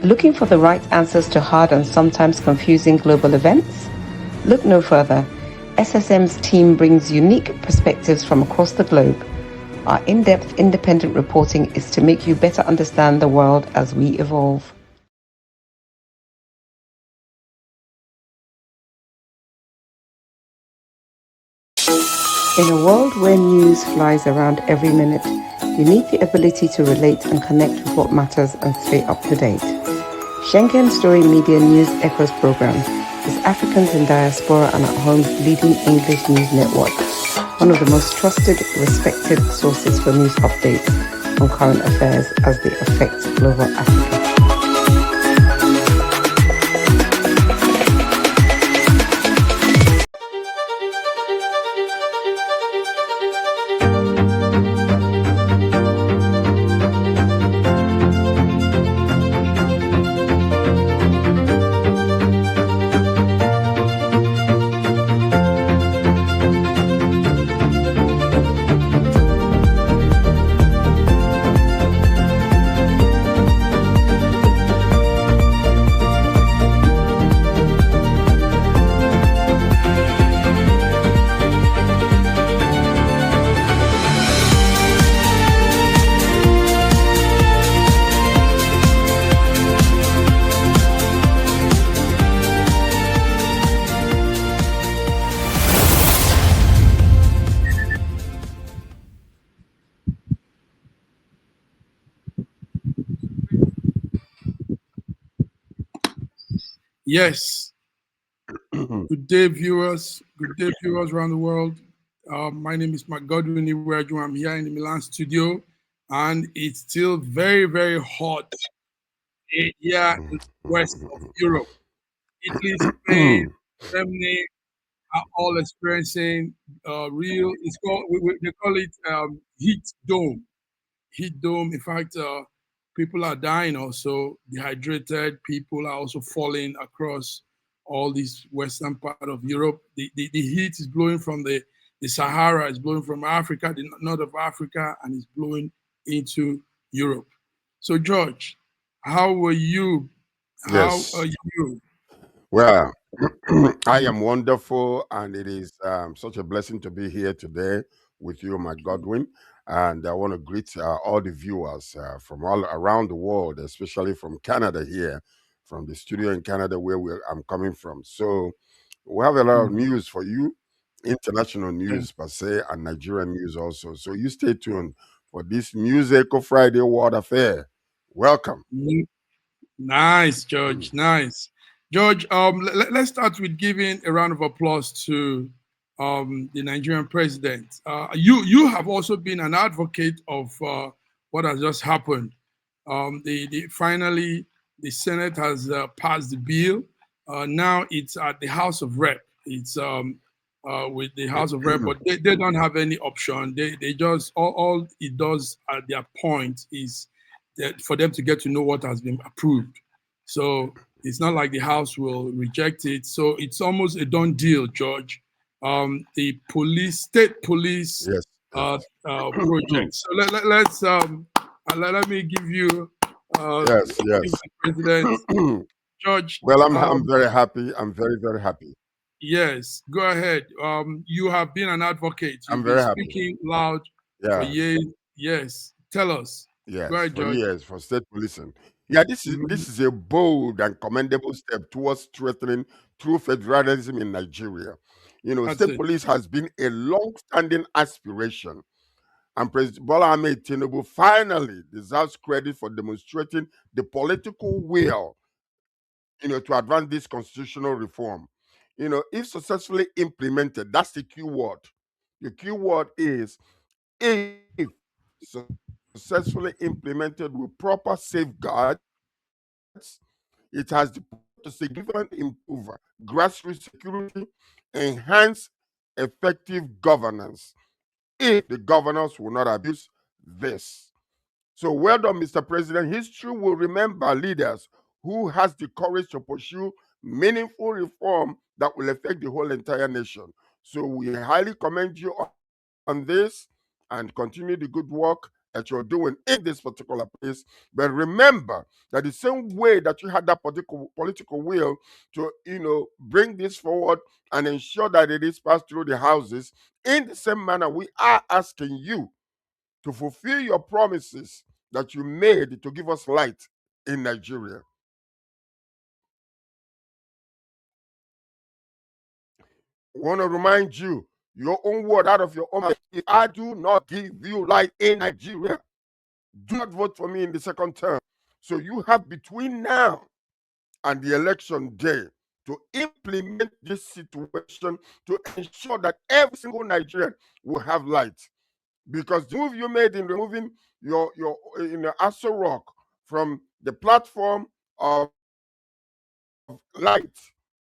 Looking for the right answers to hard and sometimes confusing global events? Look no further. SSM's team brings unique perspectives from across the globe. Our in-depth independent reporting is to make you better understand the world as we evolve. In a world where news flies around every minute, you need the ability to relate and connect with what matters and stay up to date. Schengen Story Media News Echoes program is Africans in Diaspora and at Home's leading English news network, one of the most trusted, respected sources for news updates on current affairs as they affect global Africa. Yes. Good day, viewers. Good day, viewers around the world. My name is Mark Godwin Iweju. I'm here in the Milan studio, and it's still very, very hot here in the west of Europe. Italy, Spain, Germany are all experiencing real. It's called they call it heat dome. Heat dome. In fact, people are dying also. Dehydrated people are also falling across all this western part of Europe. The heat is blowing from the Sahara, is blowing from Africa, the north of Africa, and is blowing into Europe. So, George, how were you? How are Yes. you? Well, I am wonderful, and it is such a blessing to be here today with you, my Godwin. And I want to greet all the viewers from all around the world, especially from Canada here, from the studio in Canada where I'm coming from. So we have a lot of Mhm. news for you, international Yeah. news per se, and Nigerian news also. So you stay tuned for this News Echo Friday World Affair. Welcome. Nice, George. Nice, George. Let's start with giving a round of applause to the Nigerian president. You have also been an advocate of what has just happened. Finally the Senate has passed the bill. Now it's at the House of Rep. It's with the House of Rep, but they don't have any option. They just all it does at their point is that for them to get to know what has been approved. So it's not like the House will reject it. So it's almost a done deal, George. The state police Yes. uh, project. So let me give you Yes, give yes. the president, George. Well, I'm very happy. I'm very, very happy. Yes, go ahead. You have been an advocate. I'm You've been very happy. speaking loud for Yeah, years. Yes, tell us. Go yes, ahead, for George. years for state policing. Yeah, this is Mhm. this is a bold and commendable step towards strengthening true federalism in Nigeria. That's State it. police has been a long-standing aspiration, and President Bola Ahmed Tinubu finally deserves credit for demonstrating the political will, to advance this constitutional reform. If successfully implemented, that's the key word. The key word is if successfully implemented with proper safeguards, it has the potential to significantly improve grassroots security, enhance effective governance if the governors will not abuse this. So well done, Mr. President. History will remember leaders who has the courage to pursue meaningful reform that will affect the whole entire nation. So we highly commend you on this and continue the good work. that you're doing in this particular place. But remember that the same way that you had that political will to, bring this forward and ensure that it is passed through the houses, in the same manner, we are asking you to fulfill your promises that you made to give us light in Nigeria. I want to remind you, your own word out of your own mouth. If I do not give you light in Nigeria, do not vote for me in the second term. So you have between now and the election day to implement this situation to ensure that every single Nigerian will have light. Because the move you made in removing your Aso Rock from the platform of light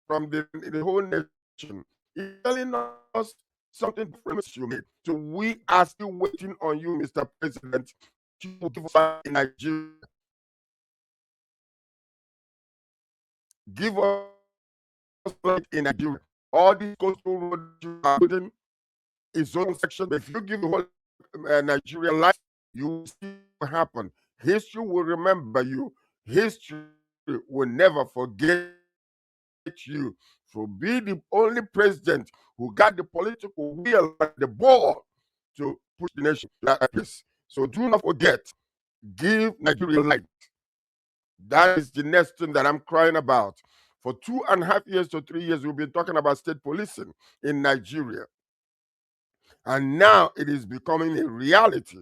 from the whole nation is telling us something different you made. So we are still waiting on you, Mr. President, to give us light in Nigeria. Give us light in Nigeria. All these coastal roads you are building is own section. If you give the whole Nigeria light, you will see what happen. History will remember you. History will never forget you. So be the only president who got the political will and the ball to push the nation to that place. So do not forget, give Nigeria light. That is the next thing that I'm crying about. For 2.5 years to 3 years, we've been talking about state policing in Nigeria. And now it is becoming a reality.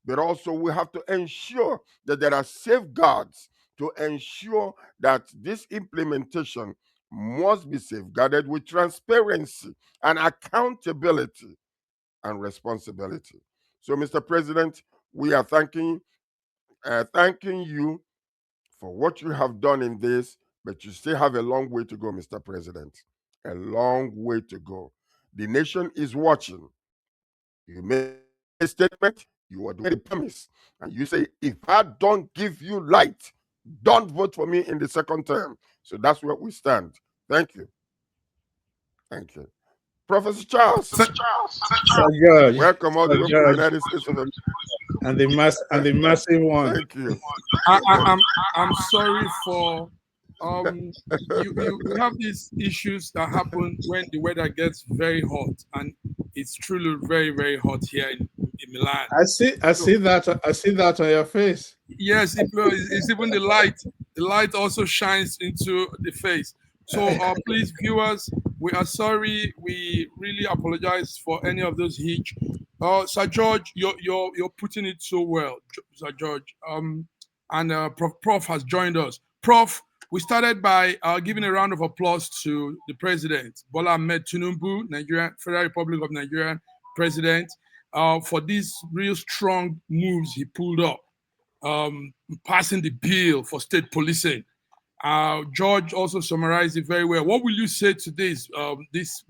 But also we have to ensure that there are safeguards to ensure that this implementation must be safeguarded with transparency and accountability and responsibility. So, Mr. President, we are thanking you for what you have done in this, but you still have a long way to go, Mr. President. A long way to go. The nation is watching. You made a statement, you are doing a promise, and you say, if I don't give you light, don't vote for me in the second term. So that's where we stand. Thank you. Thank you. Professor Charles. Sir George. Welcome all the way from the United States of America. And the massive one. Thank you. I'm sorry for you have these issues that happen when the weather gets very hot, and it's truly very, very hot here in Milan. I see that on your face. Yes, it's even the light. The light also shines into the face. So please, viewers, we are sorry. We really apologize for any of those hitch. Sir George, you're putting it so well, Sir George. And Prof has joined us. Prof, we started by giving a round of applause to the president, Bola Ahmed Tinubu, Nigerian Federal Republic of Nigeria president, for these real strong moves he pulled up, passing the bill for state policing. George also summarized it very well. What will you say to this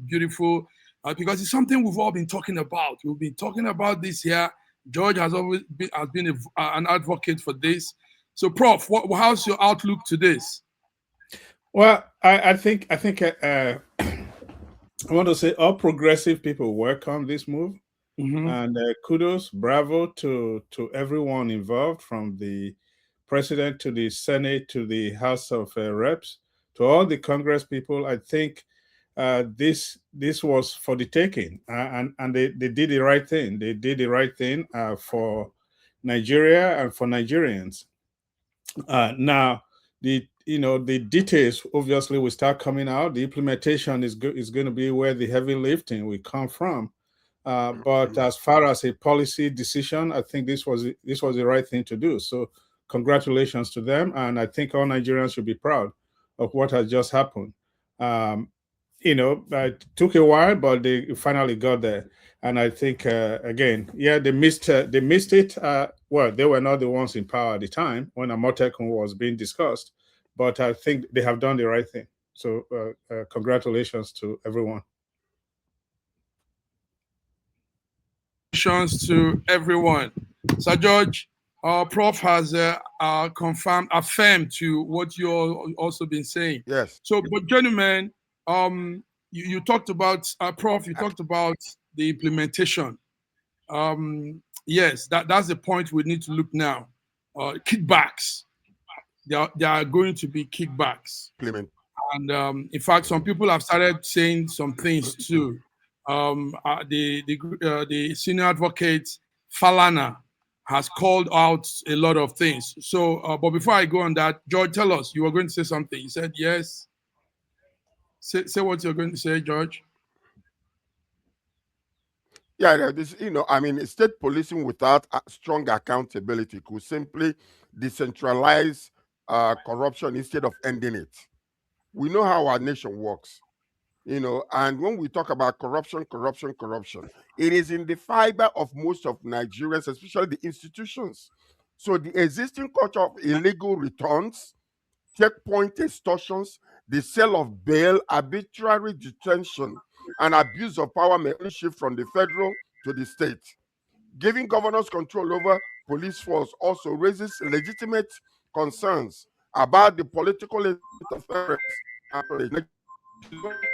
beautiful, because it's something we've all been talking about. We've been talking about this here. George has always been an advocate for this. So, Prof, how's your outlook to this? Well, I think I want to say all progressive people welcome this move, and kudos, bravo to everyone involved, from the president to the Senate to the House of Reps to all the Congress people. I think this was for the taking, and they did the right thing. They did the right thing for Nigeria and for Nigerians. Now, the details obviously will start coming out. The implementation is going to be where the heavy lifting will come from. But as far as a policy decision, I think this was the right thing to do. So congratulations to them, and I think all Nigerians should be proud of what has just happened. It took a while, but they finally got there. And I think again, yeah, they missed it. Well, they were not the ones in power at the time when Amotekun was being discussed, but I think they have done the right thing. So congratulations to everyone. Congratulations to everyone. Sir George, Prof has affirmed to what you've also been saying. Yes. So, but gentlemen, you talked about, Prof, you talked about the implementation. Yes, that's the point we need to look now. Kickbacks. There are going to be kickbacks. And in fact, some people have started saying some things too. The senior advocate Falana has called out a lot of things. So, but before I go on that, George, tell us, you were going to say something. You said yes. Say what you're going to say, George. Yeah, this, I mean, state policing without strong accountability could simply decentralize corruption instead of ending it. We know how our nation works, and when we talk about corruption, it is in the fiber of most of Nigerians, especially the institutions. So the existing culture of illegal returns, checkpoint extortions, the sale of bail, arbitrary detention, and abuse of power may only shift from the federal to the state. Giving governors control over police force also raises legitimate concerns about the political interference and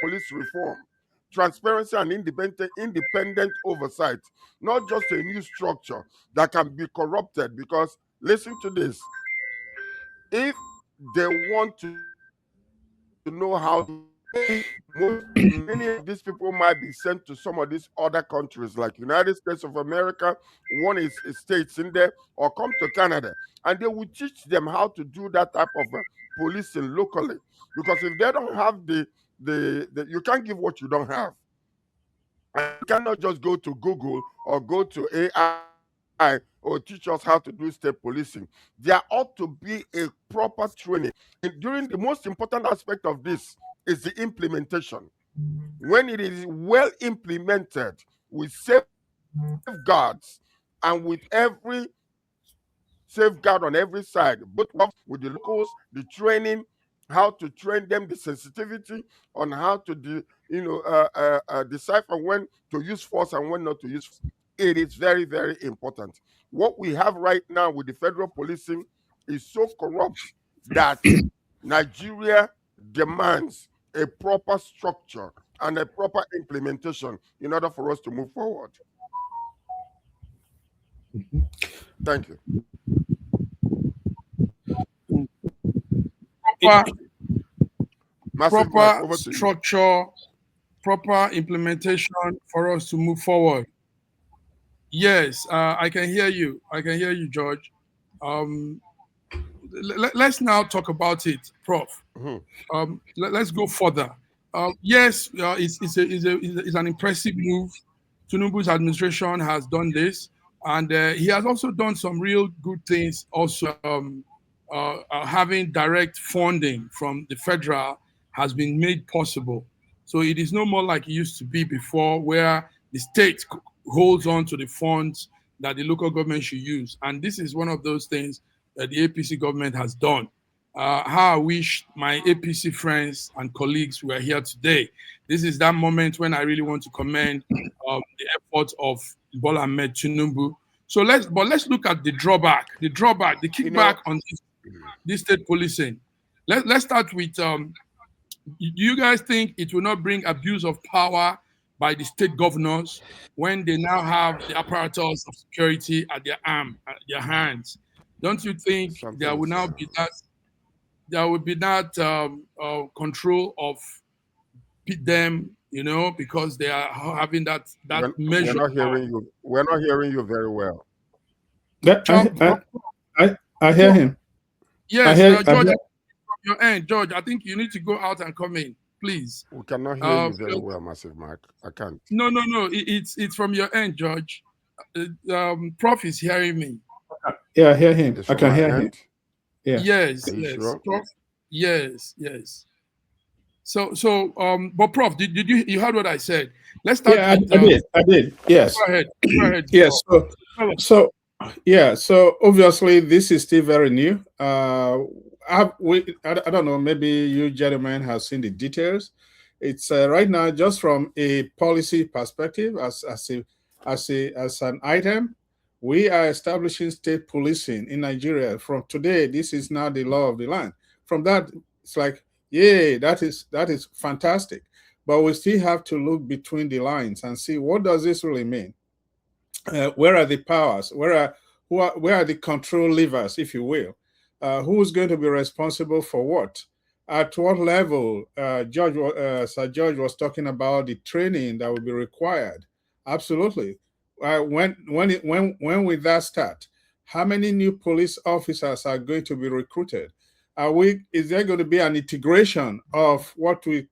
police reform, transparency and independent oversight, not just a new structure that can be corrupted. Because listen to this, if they want to know how to, many of these people might be sent to some of these other countries like United States of America, one is states in there, or come to Canada, and they will teach them how to do that type of policing locally. Because if they don't have the you can't give what you don't have. And you cannot just go to Google or go to AI or teach us how to do state policing. There ought to be a proper training. And during the most important aspect of this is the implementation. When it is well implemented with safeguards and with every safeguard on every side, both with the locals, the training, how to train them, the sensitivity on how to decipher when to use force and when not to use force. It is very, very important. What we have right now with the federal policing is so corrupt that Nigeria demands a proper structure and a proper implementation in order for us to move forward. Thank you. Proper structure, proper implementation for us to move forward. Yes, I can hear you. I can hear you, George. Let's now talk about it, Prof. Let's go further. Yes, it's an impressive move. Tinubu's administration has done this, and he has also done some real good things. Also, having direct funding from the federal has been made possible. So it is no more like it used to be before, where the state holds on to the funds that the local government should use. And this is one of those things that the APC government has done. How I wish my APC friends and colleagues were here today. This is that moment when I really want to commend the effort of Bola Ahmed Tinubu. So let's look at the drawback, the kickback on this state policing. Let's start with, do you guys think it will not bring abuse of power by the state governors when they now have the apparatus of security at their hands? Don't you think there will now be that control of them, because they are having that measure? We're not hearing you very well. I hear him. Yes, George, from your end, George, I think you need to go out and come in, please. We cannot hear you very well, Massive Mark. I can't. No. It's from your end, George. Prof is hearing me. Yeah, I hear him. I can hear him. Yeah. Yes. Sure? Prof, yes. So, but Prof, did you heard what I said? Let's start. Yeah, I did. Yes. Go ahead. Yes. So obviously this is still very new. I don't know. Maybe you gentlemen have seen the details. It's right now just from a policy perspective, as an item. We are establishing state policing in Nigeria. From today, this is now the law of the land. From that, it's like, yeah, that is fantastic. But we still have to look between the lines and see, what does this really mean? Where are the powers? Where are the control levers, if you will? Who's going to be responsible for what? At what level? Sir George was talking about the training that will be required. Absolutely. When will that start? How many new police officers are going to be recruited? Is there going to be an integration of what the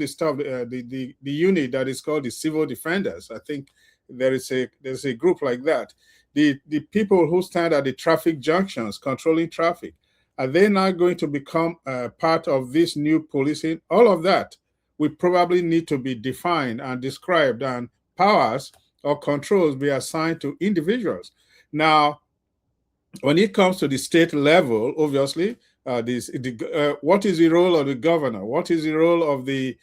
stuff, the unit that is called the civil defenders? I think there's a group like that. The people who stand at the traffic junctions controlling traffic, are they now going to become part of this new policing? All of that will probably need to be defined and described, and powers or controls be assigned to individuals. Now, when it comes to the state level, obviously, what is the role of the governor? What is the role of the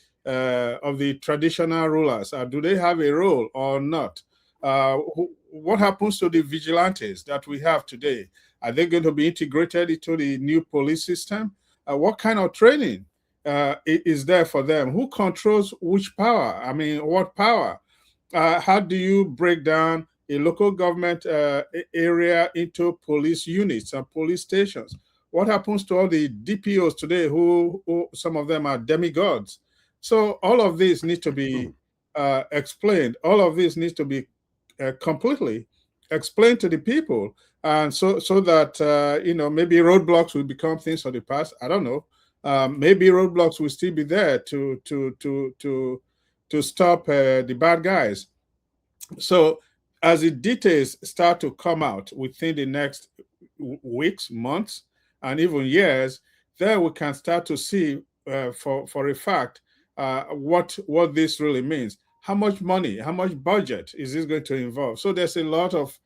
traditional rulers? Do they have a role or not? What happens to the vigilantes that we have today? Are they going to be integrated into the new police system? What kind of training is there for them? Who controls which power? I mean, what power? How do you break down a local government area into police units and police stations? What happens to all the DPOs today who some of them are demigods? So all of this needs to be explained. All of this needs to be completely explained to the people, and so that maybe roadblocks will become things of the past. I don't know. Maybe roadblocks will still be there to stop the bad guys. So as the details start to come out within the next weeks, months, and even years, then we can start to see for a fact what this really means. How much money, how much budget is this going to involve? So there's a lot of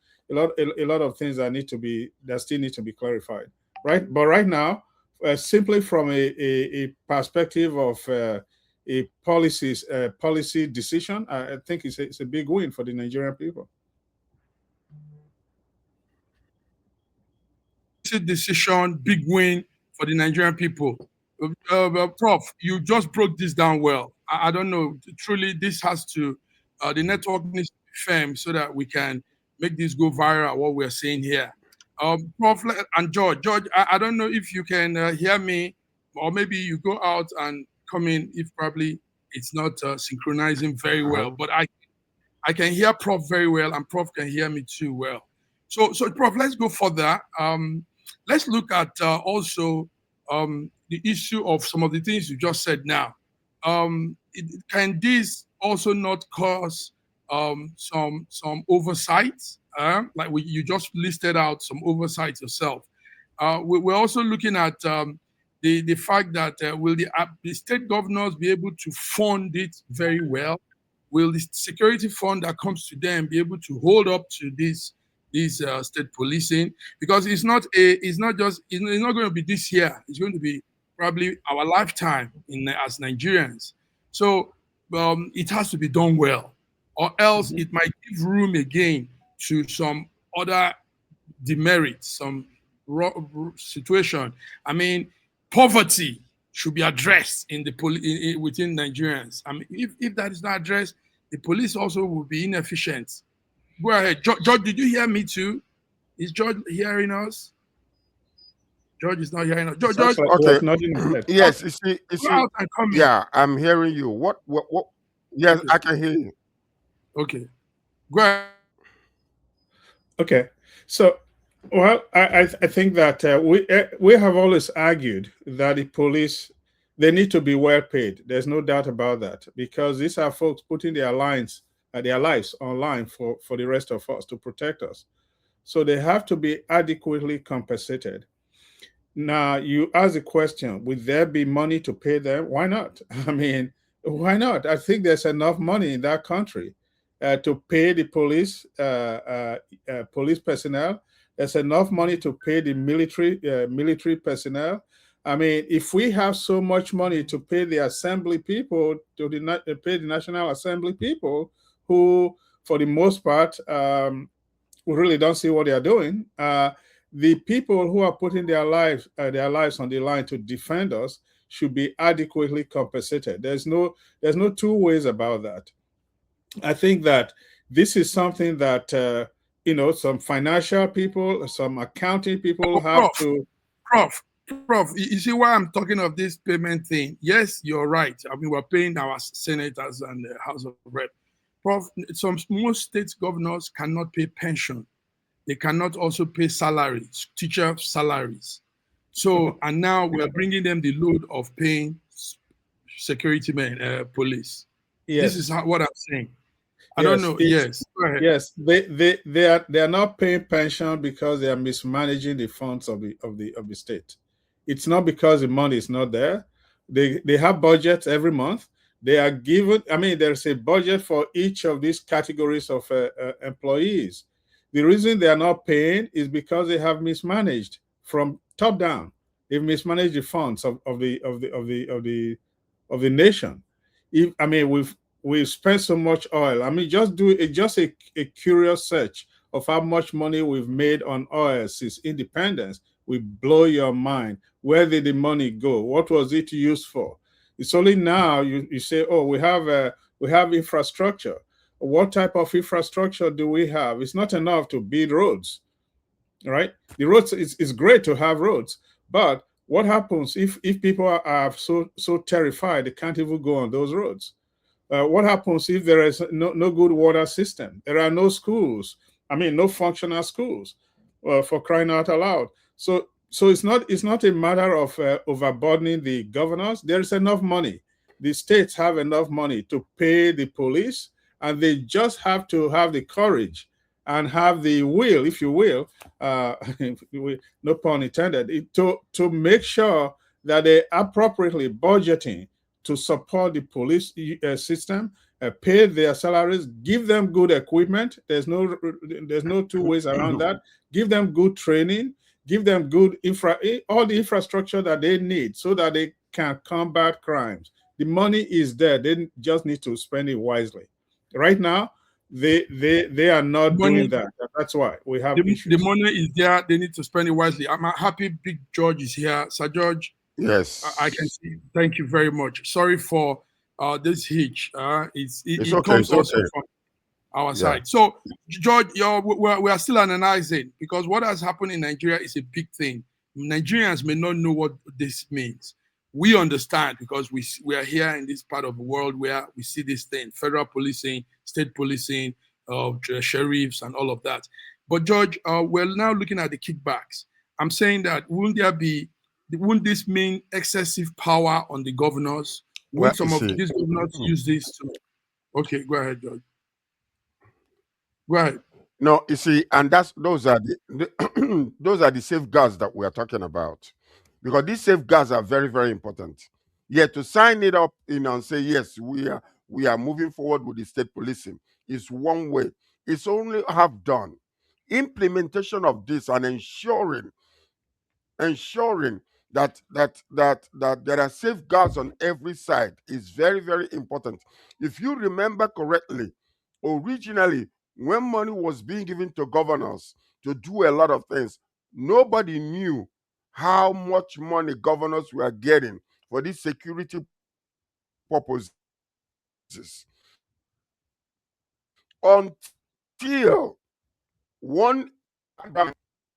things that still need to be clarified, right? But right now, simply from a perspective of a policy decision, I think it's a big win for the Nigerian people. Decision, big win for the Nigerian people. Prof, you just broke this down well. I don't know. Truly, this has to, the network needs to be firm so that we can make this go viral, what we're saying here. Prof and George, I don't know if you can hear me, or maybe you go out and come in if probably it's not synchronizing very well. But I can hear Prof very well, and Prof can hear me too well. So Prof, let's go further. Let's look at also the issue of some of the things you just said now. Can this also not cause some oversight? Like you just listed out some oversight yourself. We're also looking at the fact that will the state governors be able to fund it very well? Will the security fund that comes to them be able to hold up to this state policing? Because it's not going to be this year. It's going to be probably our lifetime as Nigerians. So it has to be done well, or else it might give room again to some other demerits, some situation. I mean, poverty should be addressed in the within Nigerians. I mean, if that is not addressed, the police also will be inefficient. Go ahead, George. Did you hear me too? Is George hearing us? George is not hearing us. George. Okay. Yes. You see, yeah, I'm hearing you. What? Yes, okay. I can hear you. Okay. Go ahead. Okay. So, well, I think that we have always argued that the police, they need to be well paid. There's no doubt about that, because these are folks putting their lives online for the rest of us to protect us. So they have to be adequately compensated. Now, you ask the question, would there be money to pay them? Why not? I mean, why not? I think there's enough money in that country to pay the police personnel. There's enough money to pay the military personnel. I mean, if we have so much money to pay the assembly people, pay the National Assembly people, who, for the most part, we really don't see what they are doing. The people who are putting their lives on the line to defend us should be adequately compensated. There's no two ways about that. I think that This is something that some financial people, some accounting people Oh, have to. Prof, you see why I'm talking of this payment thing? Yes, you're right. I mean, we're paying our senators and the House of Rep. Prof, most state governors cannot pay pension. They cannot also pay salaries, teacher salaries. So, and now we are bringing them the load of paying security men, police. This is Yes, what I'm saying. I don't yes, know. Yes, go ahead. yes. They are not paying pension because they are mismanaging the funds of the state. It's not because the money is not there. They have budgets every month. They are given. I mean, there's a budget for each of these categories of employees. The reason they are not paying is because they have mismanaged from top down. They've mismanaged the funds of the nation. If I mean, we've spent so much oil. I mean, just a curious search of how much money we've made on oil since independence will blow your mind. Where did the money go? What was it used for? It's only now you say, oh, we have infrastructure. What type of infrastructure do we have? It's not enough to build roads, right? The roads is great to have roads, but what happens if people are so terrified they can't even go on those roads? What happens if there is no good water system? There are no schools. I mean, no functional schools, for crying out aloud. So it's not a matter of overburdening the governors. There is enough money. The states have enough money to pay the police, and they just have to have the courage and have the will, if you will, no pun intended, to make sure that they appropriately budgeting to support the police system, pay their salaries, give them good equipment. There's no two ways around that. Give them good training, give them good all the infrastructure that they need so that they can combat crimes. The money is there. They just need to spend it wisely. Right now, they are not doing Money, that. That's why we have the issues. money is there. They need to spend it wisely. I'm happy Big George is here. Sir George, I can Yes. see. Thank you very much. Sorry for this hitch. It's It okay. comes It's also okay. from our Yeah. side. So, George, we are still analyzing because what has happened in Nigeria is a big thing. Nigerians may not know what this means. We understand because we are here in this part of the world where we see this thing: federal policing, state policing, sheriffs, and all of that. But George, we're now looking at the kickbacks. I'm saying that wouldn't this mean excessive power on the governors? Well, Wouldn't you some of see, these governors use this to? Okay, go ahead, George. Go ahead. no, you see, and those are the those are the safeguards that we are talking about, because these safeguards are very, very important. Yet to sign it up, and say yes, we are moving forward with the state policing is one way. It's only half done. Implementation of this and ensuring that there are safeguards on every side is very, very important. If you remember correctly, originally when money was being given to governors to do a lot of things, nobody knew how much money governors were getting for these security purposes until one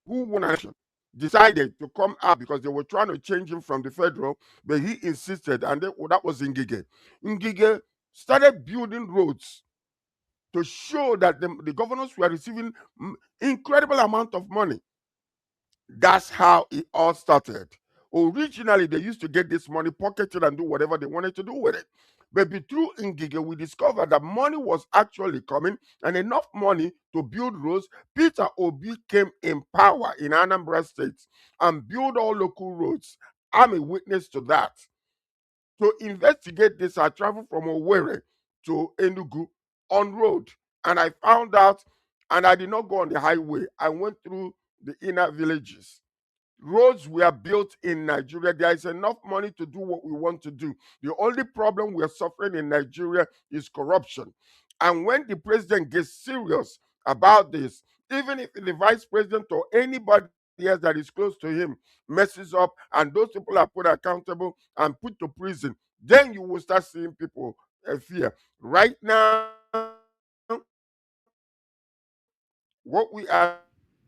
who won an election decided to come out because they were trying to change him from the federal, but he insisted, and that was Ngige. Ngige started building roads to show that the governors were receiving incredible amount of money. That's how it all started. Originally, they used to get this money, pocket it, and do whatever they wanted to do with it. But through Ngige, we discovered that money was actually coming and enough money to build roads. Peter Obi came in power in Anambra State and built all local roads. I'm a witness to that. To investigate this, I traveled from Owerri to Enugu on road, and I found out, and I did not go on the highway. I went through the inner villages. Roads were built in Nigeria. There is enough money to do what we want to do. The only problem we are suffering in Nigeria is corruption. And when the president gets serious about this, even if the vice president or anybody else that is close to him messes up and those people are put accountable and put to prison, then you will start seeing people fear. Right now, What we are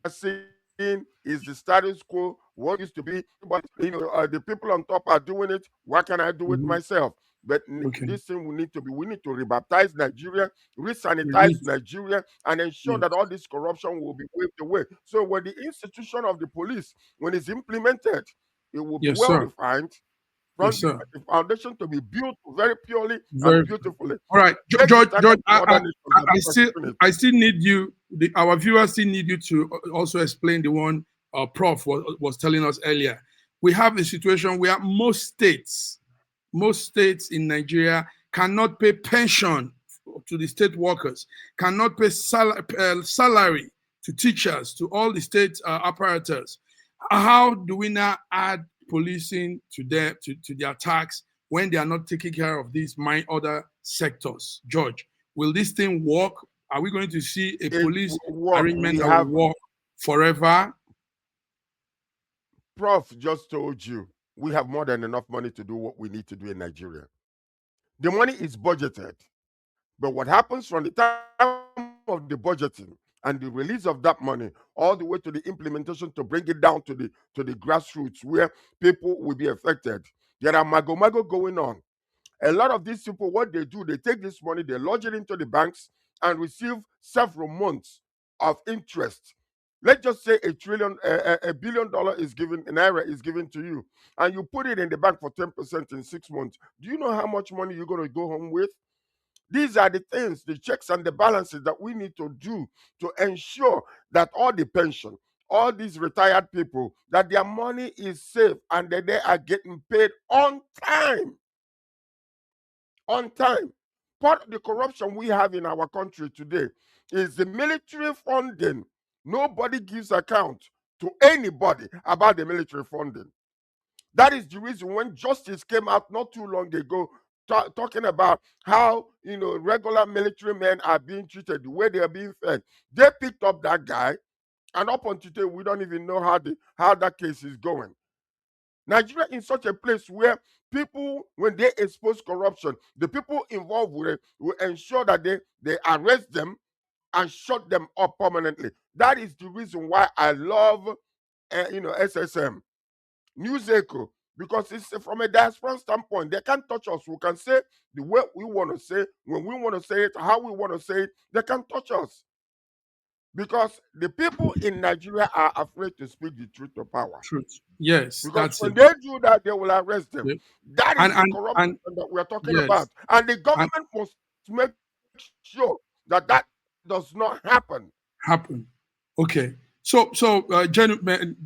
seeing is the status quo. What used to be, but the people on top are doing it. Why can't I do it Mm-hmm. myself? But Okay. this thing we need to rebaptize Nigeria, Elite. re-sanitize Nigeria, and ensure Yes. that all this corruption will be waved away. So when the institution of the police, when it's implemented, it will be Yes, well sir. defined Yes, from sir. the foundation to be built very purely and Very. beautifully. All right, Take the George. standard to other nations that are pursuing it. I still need you. Our viewers still need you to also explain the one Prof was telling us earlier. We have a situation where most states in Nigeria cannot pay pension to the state workers, cannot pay salary to teachers, to all the state apparatus. How do we now add policing to their tax when they are not taking care of these other sectors? George, will this thing work? Are we going to see a It police will work. arrangement We that will have work forever? Prof just told you we have more than enough money to do what we need to do in Nigeria. The money is budgeted, but what happens from the time of the budgeting and the release of that money all the way to the implementation to bring it down to the grassroots where people will be affected, there are mago going on. A lot of these people, what they do, they take this money, they lodge it into the banks and receive several months of interest. Let's just say $1 billion is given, naira is given to you, and you put it in the bank for 10% in 6 months. Do you know how much money you're going to go home with? These are the things, the checks and the balances that we need to do to ensure that all the pension, all these retired people, that their money is safe and that they are getting paid on time. On time. Part of the corruption we have in our country today is the military funding. Nobody gives account to anybody about the military funding. That is the reason when justice came out not too long ago, talking about how regular military men are being treated, the way they are being fed. They picked up that guy, and up until today, we don't even know how that case is going. Nigeria is such a place where people, when they expose corruption, the people involved with it will ensure that they arrest them and shut them up permanently. That is the reason why I love, SSM, News Echo, because it's from a diaspora standpoint. They can't touch us. We can say the way we want to say, when we want to say it, how we want to say it. They can't touch us because the people in Nigeria are afraid to speak the truth to power. Truth. Yes, Because that's when it. they do that, they will arrest them. Yeah. That And is the and corruption and that we are talking yes, about. And the and government must make sure that that does not happen. happen. Okay. Gentlemen,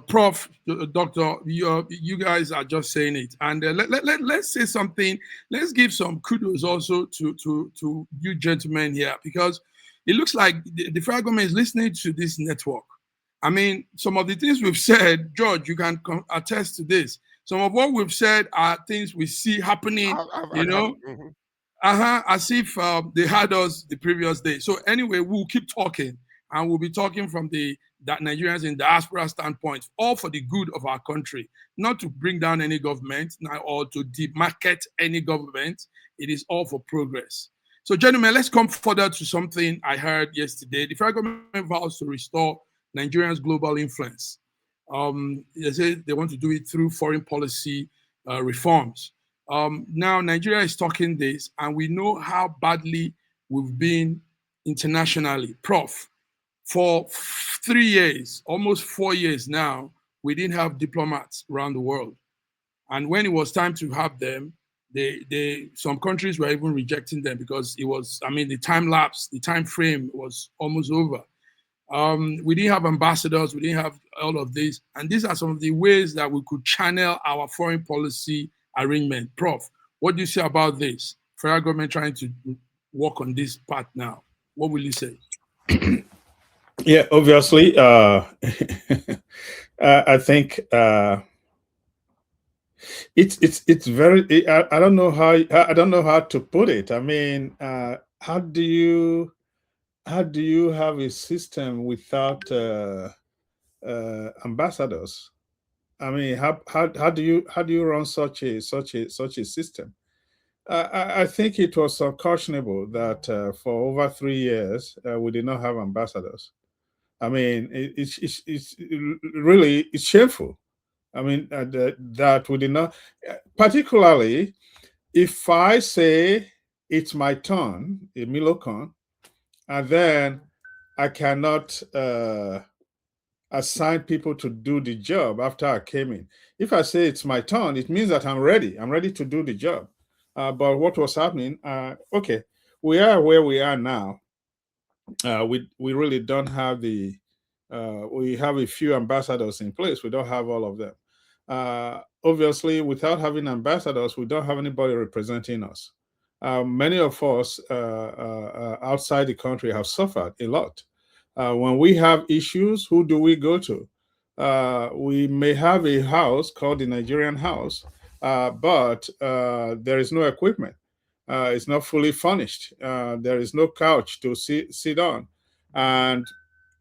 Prof, Doctor, you guys are just saying it, and let's say something. Let's give some kudos also to you gentlemen here, because it looks like the federal government is listening to this network. I mean, some of the things we've said, George, you can attest to this. Some of what we've said are things we see happening, I you have. know, as if they had us the previous day. So anyway, we'll keep talking, and we'll be talking from that Nigerians in diaspora standpoint, all for the good of our country, not to bring down any government or to demarket any government. It is all for progress. So, gentlemen, let's come further to something I heard yesterday. The federal government vows to restore Nigerians' global influence. They say they want to do it through foreign policy reforms. Now, Nigeria is talking this, and we know how badly we've been internationally. Prof, for 3 years, almost 4 years now, we didn't have diplomats around the world. And when it was time to have them, some countries were even rejecting them because it was, I mean, the time lapse, the time frame was almost over. We didn't have ambassadors, we didn't have all of this. And these are some of the ways that we could channel our foreign policy arrangement. Prof, what do you say about this? Federal government trying to work on this part now. What will you say? Yeah, obviously, I think it's very. I don't know how to put it. I mean, how do you have a system without ambassadors? I mean, how do you run such a system? I think it was unconscionable that for over 3 years we did not have ambassadors. I mean, it's really it's shameful. I mean, that we did not, particularly if I say it's my turn, a Milocon, and then I cannot assign people to do the job after I came in. If I say it's my turn, it means that I'm ready. I'm ready to do the job. But what was happening? Okay, we are where we are now. We really don't have the. We have a few ambassadors in place. We don't have all of them. Obviously, without having ambassadors, we don't have anybody representing us. Many of us outside the country have suffered a lot. When we have issues, who do we go to? We may have a house called the Nigerian House, but there is no equipment. It's not fully furnished. There is no couch to sit on. And,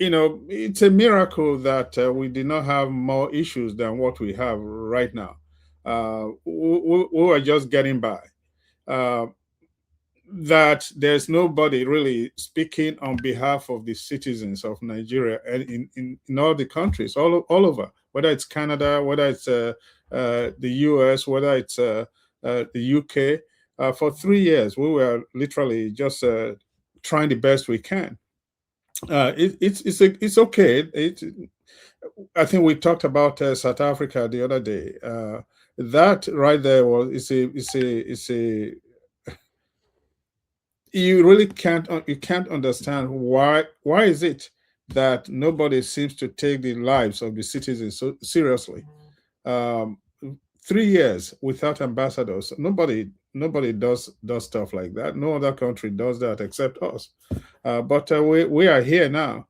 it's a miracle that we did not have more issues than what we have right now. We are just getting by. That there's nobody really speaking on behalf of the citizens of Nigeria and in all the countries, all over, whether it's Canada, whether it's the US, whether it's the UK. For 3 years, we were literally just trying the best we can. It's okay. I think we talked about South Africa the other day. That right there was it's a you really can't understand why is it that nobody seems to take the lives of the citizens so seriously. 3 years without ambassadors, nobody does stuff like that. No other country does that except us. But we are here now.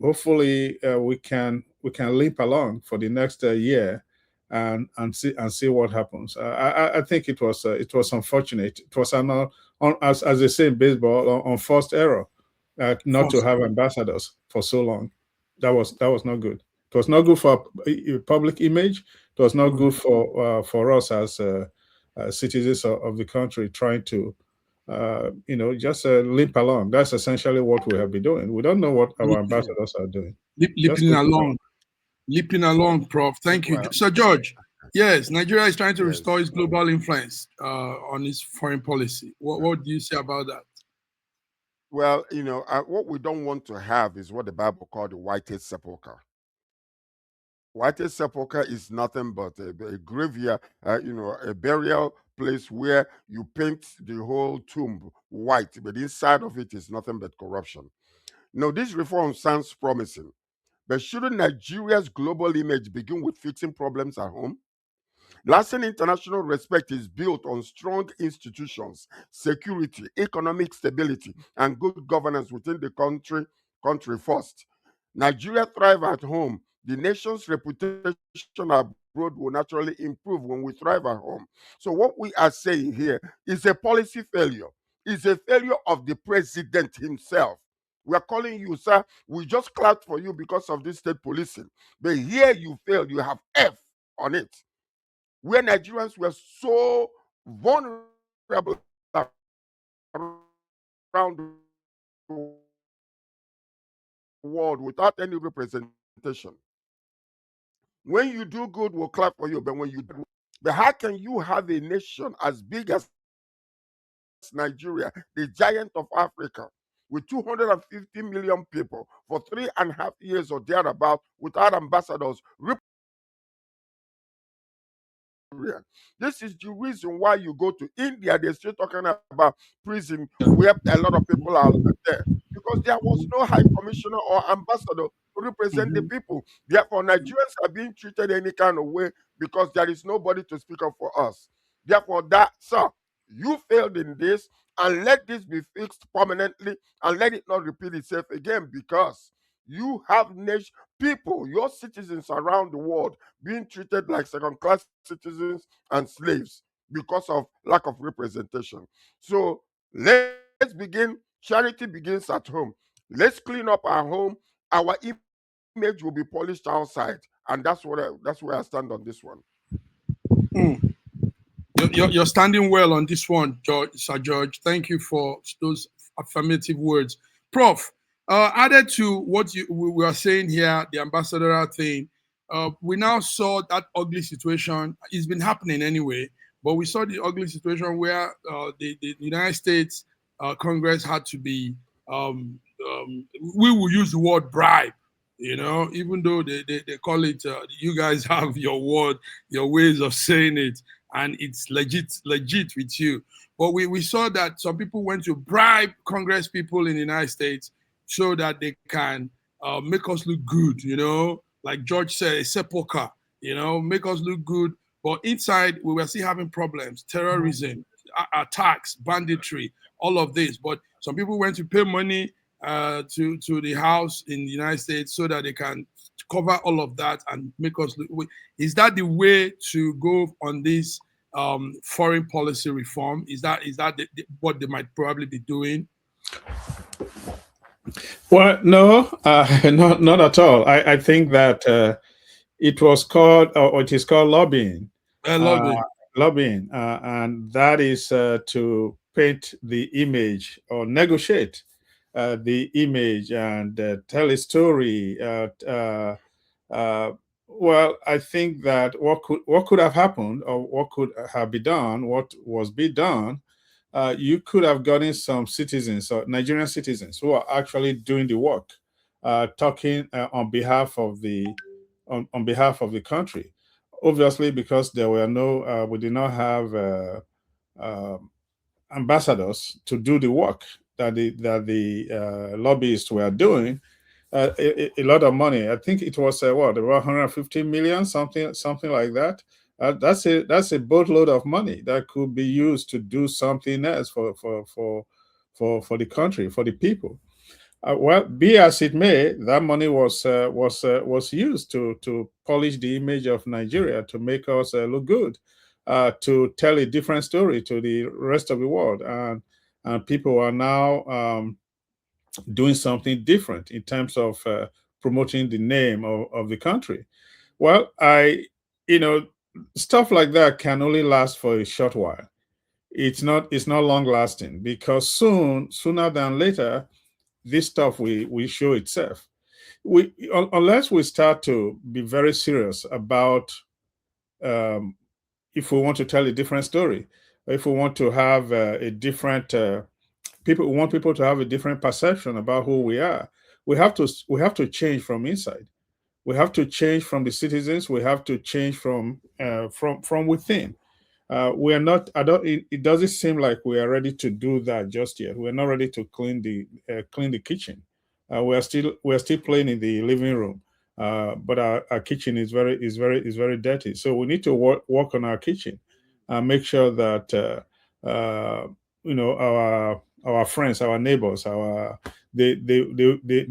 Hopefully we can limp along for the next year and see what happens. I think it was unfortunate. It was as they say in baseball, on first error, not to have ambassadors for so long. That was not good. It was not good for public image. It was not good for us as citizens of the country trying to just limp along. That's essentially what we have been doing. We don't know what our ambassadors are doing. Leaping along, Prof. Thank you. So, George, yes, Nigeria is trying to restore its global influence on its foreign policy. What do you say about that? Well, what we don't want to have is what the Bible called the whitest sepulcher. Whitest sepulcher is nothing but a graveyard, a burial place where you paint the whole tomb white, but inside of it is nothing but corruption. Now, this reform sounds promising, but shouldn't Nigeria's global image begin with fixing problems at home? Lasting international respect is built on strong institutions, security, economic stability, and good governance within the country first. Nigeria thrive at home. The nation's reputation abroad will naturally improve when we thrive at home. So what we are saying here is a policy failure. It's a failure of the president himself. We are calling you, sir. We just clapped for you because of this state policing. But here you failed. You have F on it. Where Nigerians were so vulnerable around the world without any representation. When you do good, we'll clap for you. But how can you have a nation as big as Nigeria, the giant of Africa, with 250 million people for 3.5 years or thereabout without ambassadors? This is the reason why you go to India, they're still talking about prison where a lot of people are there, because there was no high commissioner or ambassador to represent the people. Therefore, Nigerians are being treated any kind of way because there is nobody to speak up for us. Therefore, sir, you failed in this, and let this be fixed permanently, and let it not repeat itself again, because you have people, your citizens around the world, being treated like second-class citizens and slaves because of lack of representation. So let's begin. Charity begins at home. Let's clean up our home. Our image will be polished outside, and that's where I stand on this one. You're standing well on this one, Sir George. Thank you for those affirmative words, Prof. Added to what we were saying here, the ambassadorial thing, we now saw that ugly situation. It's been happening anyway, but we saw the ugly situation where the United States Congress had to be, we will use the word bribe, even though they call it, you guys have your word, your ways of saying it, and it's legit with you. But we saw that some people went to bribe Congress people in the United States so that they can make us look good, like George said, a sepulcher, make us look good. But inside, we were still having problems, terrorism, attacks, banditry, all of this. But some people went to pay money to the house in the United States so that they can cover all of that and make us look. Is that the way to go on this foreign policy reform? Is that what they might probably be doing? Well, no, not at all. I think that it was called, or it is called lobbying. Lobbying, and that is to paint the image or negotiate the image and tell a story. Well, I think that what could have happened, or what could have been done, what was be done, you could have gotten some citizens or Nigerian citizens who are actually doing the work, talking on behalf of the on behalf of the country. Obviously, because there were no, we did not have ambassadors to do the work that the lobbyists were doing. A lot of money. I think it was what, about 150 million, something like that. That's a boatload of money that could be used to do something else for the country, for the people. Well, be as it may, that money was used to polish the image of Nigeria, to make us look good, to tell a different story to the rest of the world, and people are now doing something different in terms of promoting the name of the country. Well, stuff like that can only last for a short while. It's not long lasting, because sooner than later, this stuff will show itself. Unless we start to be very serious about, if we want to tell a different story, or if we want to have a different people to have a different perception about who we are, we have to change from inside. We have to change from the citizens. We have to change from within. We are not. It doesn't seem like we are ready to do that just yet. We're not ready to clean the kitchen. We are still playing in the living room, but our kitchen is very dirty. So we need to work on our kitchen and make sure that our friends, our neighbors, they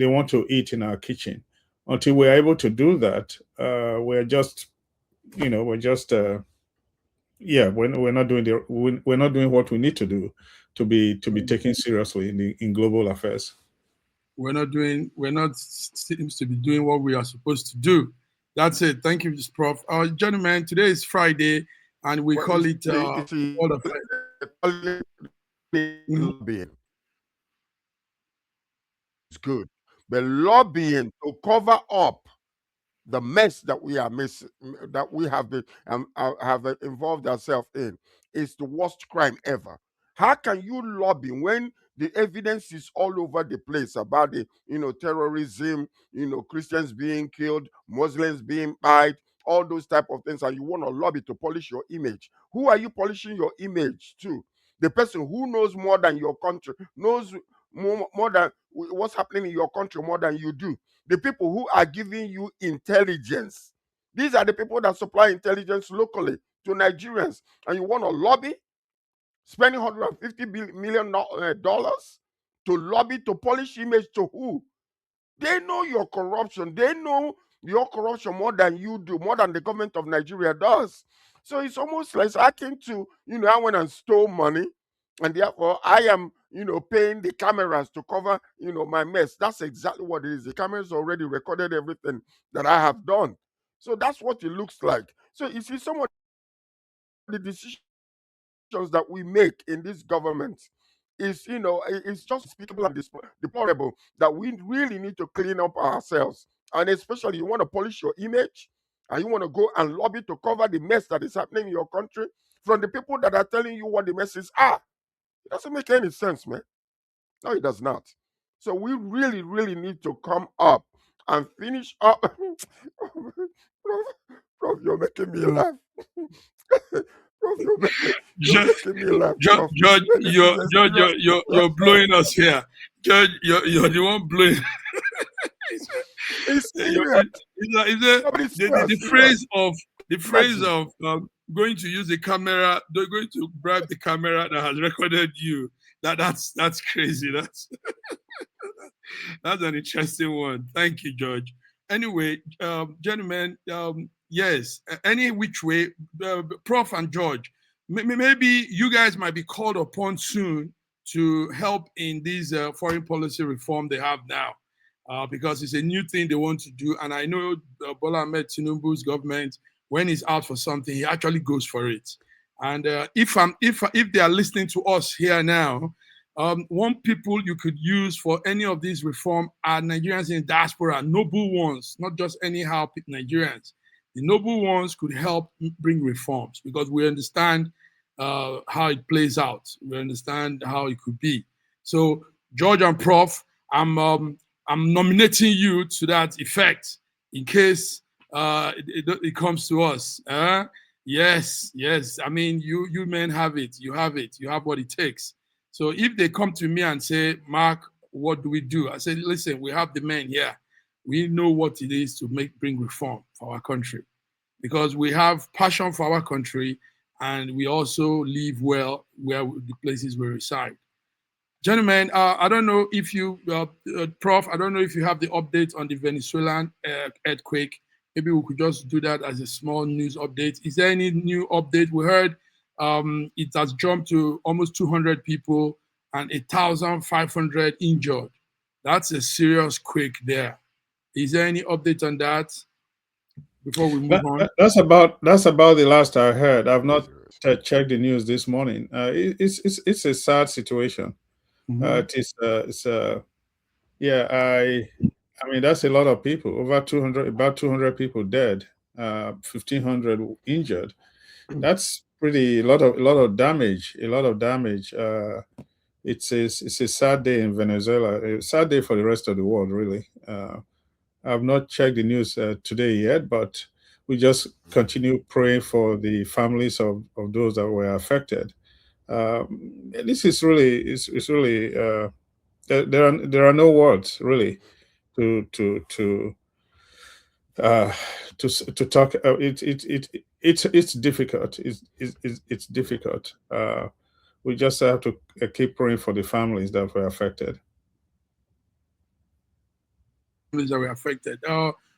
want to eat in our kitchen. Until we're able to do that, we're not doing what we need to do to be taken seriously in global affairs. We're not seems to be doing what we are supposed to do. That's it. Thank you, Prof. Gentlemen, today is Friday, and we call it World Affairs. Lobbying. It's good, but lobbying to cover up the mess that we are missing, that we have been have involved ourselves in, is the worst crime ever. How can you lobby when the evidence is all over the place about the terrorism, Christians being killed, Muslims being bite, all those type of things, and you want to lobby to polish your image? Who are you polishing your image to? The person who knows more than your country, knows more than what's happening in your country more than you do. The people who are giving you intelligence, these are the people that supply intelligence locally to Nigerians, and you want to lobby, spending $150 million to lobby to polish image to who? They know your corruption. They know your corruption more than you do, more than the government of Nigeria does. So it's almost like akin to, I went and stole money, and therefore I am, paying the cameras to cover, my mess. That's exactly what it is. The cameras already recorded everything that I have done. So that's what it looks like. So you see, some of the decisions that we make in this government is, it's just unspeakable and deplorable that we really need to clean up ourselves. And especially, you want to polish your image and you want to go and lobby to cover the mess that is happening in your country from the people that are telling you what the messes are. It doesn't make any sense, man. No, it does not. So we really, really need to come up and finish up. Prof, you're making me laugh. Prof, you're making me laugh. Prof. Judge, Man, this is a serious- you're blowing us here. Judge, you're the one blowing. It's serious. The phrase of going to use the camera, they're going to bribe the camera that has recorded you. That's crazy. That's an interesting one. Thank you, George. Anyway, gentlemen, yes, any which way, Prof and George, maybe you guys might be called upon soon to help in these foreign policy reform they have now. Because it's a new thing they want to do. And I know Bola Ahmed Tinubu's government, when he's out for something, he actually goes for it. And if they are listening to us here now, one people you could use for any of these reform are Nigerians in diaspora, noble ones, not just anyhow Nigerians. The noble ones could help bring reforms because we understand how it plays out. We understand how it could be. So George and Prof, I'm nominating you to that effect in case it comes to us. Yes. I mean, you men have it. You have it. You have what it takes. So if they come to me and say, Mark, what do we do? I say, listen, we have the men here. We know what it is to bring reform for our country because we have passion for our country and we also live well where the places we reside. Gentlemen, I don't know if you, Prof, I don't know if you have the update on the Venezuelan earthquake. Maybe we could just do that as a small news update. Is there any new update? We heard it has jumped to almost 200 people and 1,500 injured. That's a serious quake there. Is there any update on that before we move on? That's about the last I heard. I've not checked the news this morning. It's a sad situation. Mm-hmm. I mean, that's a lot of people. About 200 people dead, 1,500 injured. That's a lot of damage. It's a sad day in Venezuela. A sad day for the rest of the world, really. I've not checked the news today yet, but we just continue praying for the families of those that were affected. This is really, there are no words really to talk. It's difficult. It's difficult. We just have to keep praying for the families that were affected. Families that were affected.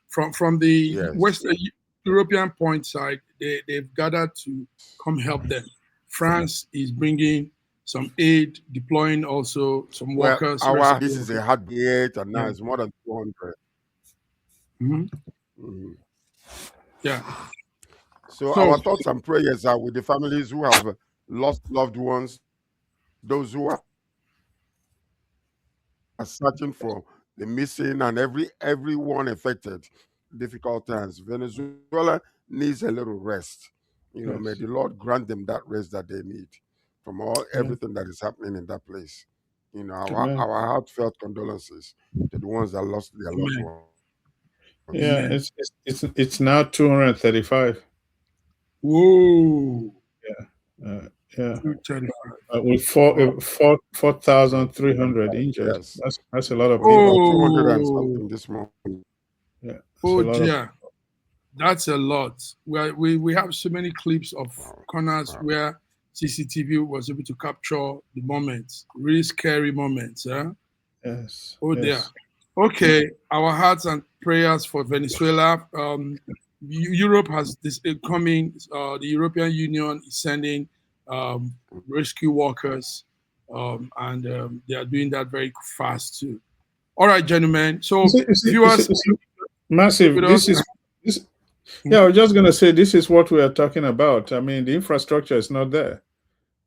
From the Western European point side, they've gathered to come help them. France is bringing some aid, deploying also some workers. This is a hard date, and now it's more than 200. Mm-hmm. Mm-hmm. Yeah. So our thoughts and prayers are with the families who have lost loved ones, those who are searching for the missing, and everyone affected. Difficult times. Venezuela needs a little rest. May the Lord grant them that rest that they need from everything that is happening in that place. Our heartfelt condolences to the ones that lost their loved ones. Yeah, it's now 235. Whoa. Yeah. 235. With 4,300 injured. Yes. That's a lot of people. 200 and something this morning. Yeah. Oh dear. That's a lot. We have so many clips of corners where CCTV was able to capture the moments, really scary moments. Yes. Oh dear. Okay, our hearts and prayers for Venezuela. Europe has this coming. The European Union is sending rescue workers, and they are doing that very fast too. All right, gentlemen. So viewers, massive. I was just going to say this is what we are talking about. I mean, the infrastructure is not there.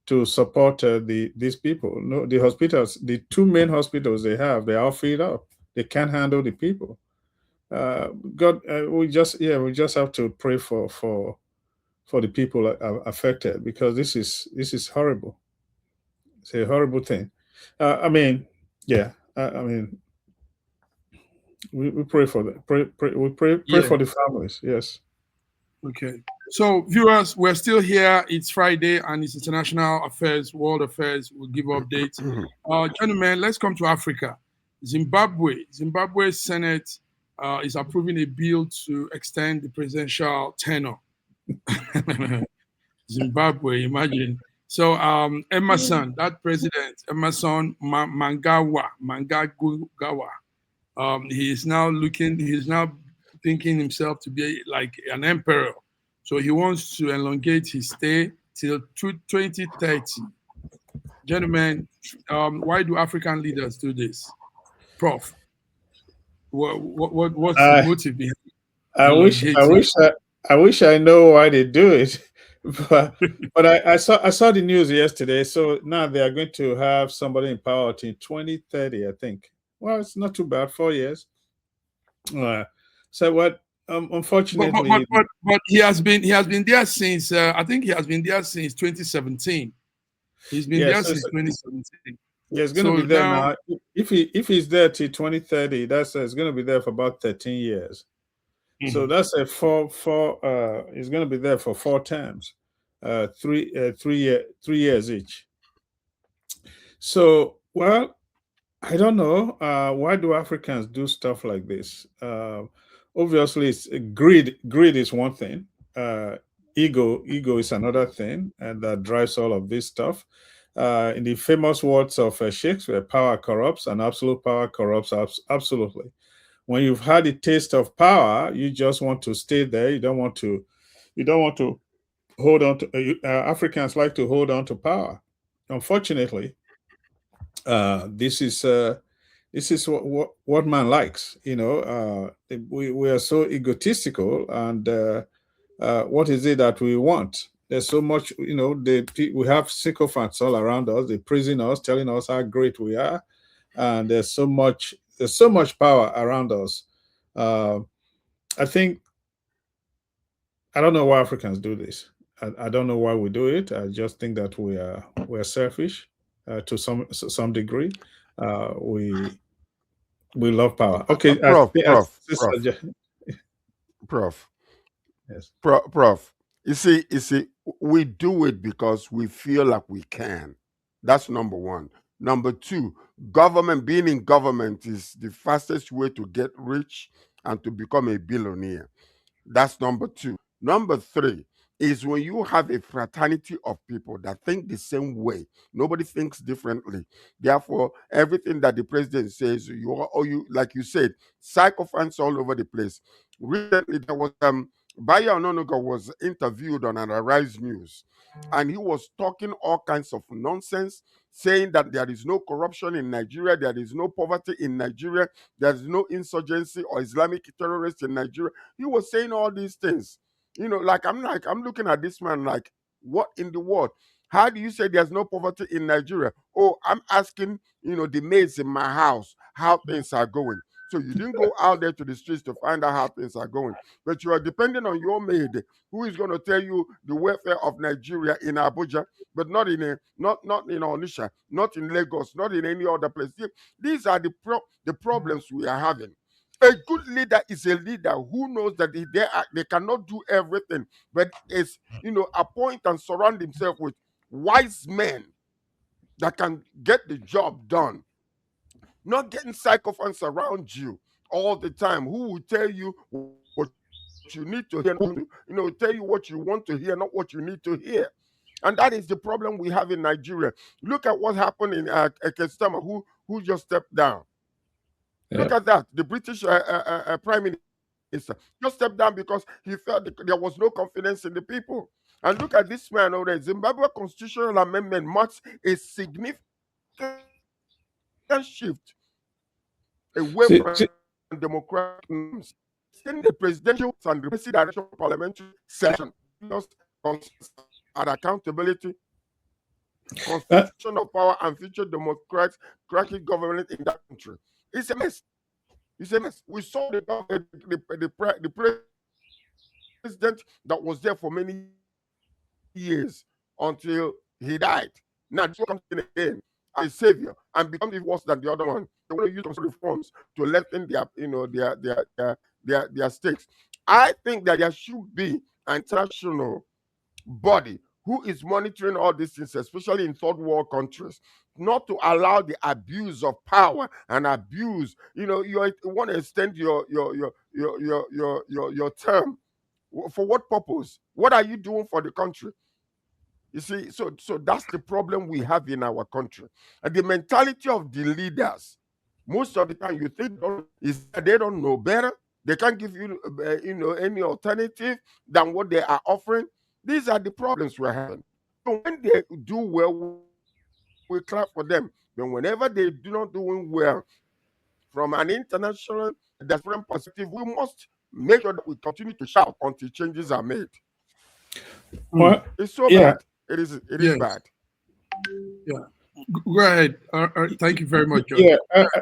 to support these people. No, the hospitals, the two main hospitals they have, they are all filled up. They can't handle the people. God, we just have to pray for the people affected, because this is horrible. It's a horrible thing. I mean, yeah. I mean, we pray for them. We pray for the families. Yes. Okay. So, viewers, we're still here. It's Friday and it's international affairs, world affairs. We'll give updates. Gentlemen, let's come to Africa. Zimbabwe Senate is approving a bill to extend the presidential tenure. Zimbabwe, imagine. So, Emerson, that president, Emerson Mnangagwa, he's now thinking himself to be like an emperor. So he wants to elongate his stay till 2030. Gentlemen, why do African leaders do this? Prof, what's the motive behind it? I wish I know why they do it. But I saw the news yesterday. So now they are going to have somebody in power till 2030, I think. Well, it's not too bad, 4 years. So what? Unfortunately, but he has been there since I think he has been there since 2017. He's been there since 2017. Yeah, it's going to be there now. If he's there till 2030, that's it's going to be there for about 13 years. Mm-hmm. So that's a four. He's going to be there for 4 terms, 3 years each. So, well, I don't know. Why do Africans do stuff like this? Obviously, it's greed. Greed is one thing. Ego is another thing, and that drives all of this stuff. In the famous words of Shakespeare, power corrupts, and absolute power corrupts absolutely. When you've had a taste of power, you just want to stay there. You don't want to hold on to. Africans like to hold on to power. Unfortunately, this is what man likes. You know, we are so egotistical, and what is it that we want? There's so much, you know, we have sycophants all around us. They praising us, telling us how great we are, and there's so much power around us. I think, I don't know why Africans do this. I don't know why we do it. I just think that we're selfish to some degree. We love power. Okay, Prof. Yes. Prof. You see, we do it because we feel like we can. That's number one. Number two, being in government is the fastest way to get rich and to become a billionaire. That's number two. Number three is when you have a fraternity of people that think the same way. Nobody thinks differently. Therefore, everything that the president says, you like you said, sycophants all over the place. Recently, there was Bayo Ononuga was interviewed on an Arise News, and he was talking all kinds of nonsense, saying that there is no corruption in Nigeria, there is no poverty in Nigeria, there is no insurgency or Islamic terrorists in Nigeria. He was saying all these things. You know, I'm looking at this man like, what in the world? How do you say there's no poverty in Nigeria? Oh, I'm asking, the maids in my house how things are going. So you didn't go out there to the streets to find out how things are going, but you are depending on your maid, who is going to tell you the welfare of Nigeria in Abuja, but not in Onisha, not in Lagos, not in any other place. These are the problems we are having. A good leader is a leader who knows that they cannot do everything, but is appoint and surround himself with wise men that can get the job done. Not getting sycophants around you all the time who will tell you what you need to hear, tell you what you want to hear, not what you need to hear. And that is the problem we have in Nigeria. Look at what happened in Kestama, who just stepped down. Yep. Look at that. The British Prime Minister just stepped down because he felt there was no confidence in the people. And look at this man over there. Zimbabwe Constitutional Amendment marks a significant shift away from democratic norms. In the presidential and the presidential parliamentary session, and accountability. concentration of power and future democratic government in that country. It's a mess. It's a mess. We saw the president that was there for many years until he died. Now this one comes in again as a savior and becomes even worse than the other one. They want to use some reforms to lessen their, their stakes. I think that there should be an international body who is monitoring all these things, especially in third world countries, not to allow the abuse of power and abuse. You want to extend your term. For what purpose? What are you doing for the country? You see, so that's the problem we have in our country. And the mentality of the leaders, most of the time you think is that they don't know better. They can't give you, any alternative than what they are offering. These are the problems we're having. So when they do well, we clap for them. But whenever they do not doing well, from an international different perspective, we must make sure that we continue to shout until changes are made. Well, it's so bad. It is bad. Yeah. Go ahead. Thank you very much, George.